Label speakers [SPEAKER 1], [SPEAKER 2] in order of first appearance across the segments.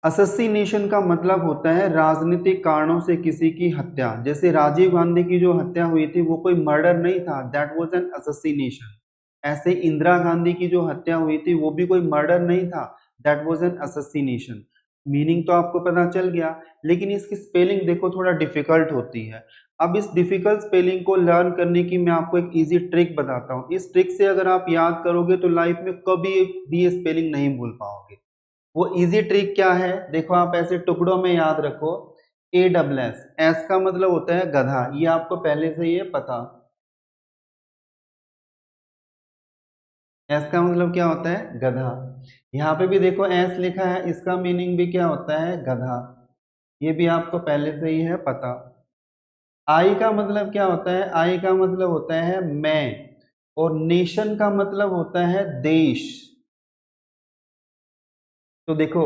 [SPEAKER 1] Assassination का मतलब होता है राजनीतिक कारणों से किसी की हत्या। जैसे राजीव गांधी की जो हत्या हुई थी वो कोई मर्डर नहीं था, दैट वाज एन असैसिनेशन। ऐसे इंदिरा गांधी की जो हत्या हुई थी वो भी कोई मर्डर नहीं था, that was an assassination. Meaning तो आपको पता चल गया, लेकिन इसकी स्पेलिंग देखो थोड़ा डिफिकल्ट होती है। अब इस डिफिकल्ट स्पेलिंग को लर्न करने की मैं आपको एक इजी ट्रिक बताता हूँ। इस ट्रिक से अगर आप याद करोगे तो लाइफ में कभी भी ये स्पेलिंग नहीं भूल पाओगे। वो इजी ट्रिक क्या है, देखो आप ऐसे टुकड़ों में याद रखो। ए डबल एस, एस का मतलब होता है गधा, ये आपको पहले से ये पता। एस का मतलब क्या होता है, गधा। यहाँ पे भी देखो एस लिखा है, इसका मीनिंग भी क्या होता है, गधा। ये भी आपको पहले से ही है पता। आई का मतलब क्या होता है, आई का मतलब होता है मैं, और नेशन का मतलब होता है देश। तो देखो,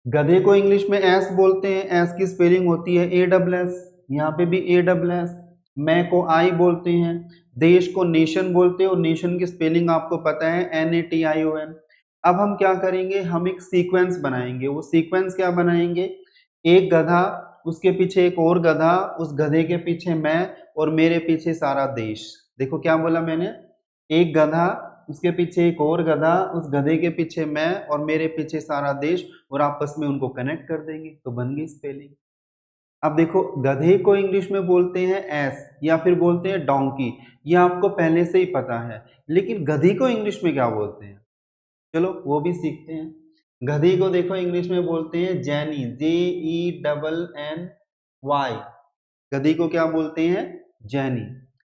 [SPEAKER 1] गधे को इंग्लिश में एस बोलते हैं, एस की स्पेलिंग होती है ए डबल एस, यहाँ पे भी ए डबल एस। मैं को आई बोलते हैं, देश को नेशन बोलते हैं, और नेशन की स्पेलिंग आपको पता है NATION। अब हम क्या करेंगे, हम एक सीक्वेंस बनाएंगे। वो सीक्वेंस क्या बनाएंगे, एक गधा, उसके पीछे एक और गधा, उस गधे के पीछे मैं, और मेरे पीछे सारा देश। देखो क्या बोला मैंने, एक गधा, उसके पीछे एक और गधा, उस गधे के पीछे मैं, और मेरे पीछे सारा देश, और आपस में उनको कनेक्ट कर देंगे तो बन गई स्पेलिंग। अब देखो, गधे को इंग्लिश में बोलते हैं एस, या फिर बोलते हैं डोंकी, ये आपको पहले से ही पता है। लेकिन गधी को इंग्लिश में क्या बोलते हैं, चलो वो भी सीखते हैं। गधी को देखो इंग्लिश में बोलते हैं जैनी, JENNY। गधी को क्या बोलते हैं, जैनी।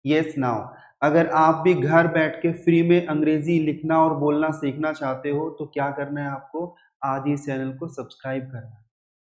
[SPEAKER 1] यस नाउ, अगर आप भी घर बैठ के फ्री में अंग्रेजी लिखना और बोलना सीखना चाहते हो तो क्या करना है आपको, आज इस चैनल को सब्सक्राइब करना है।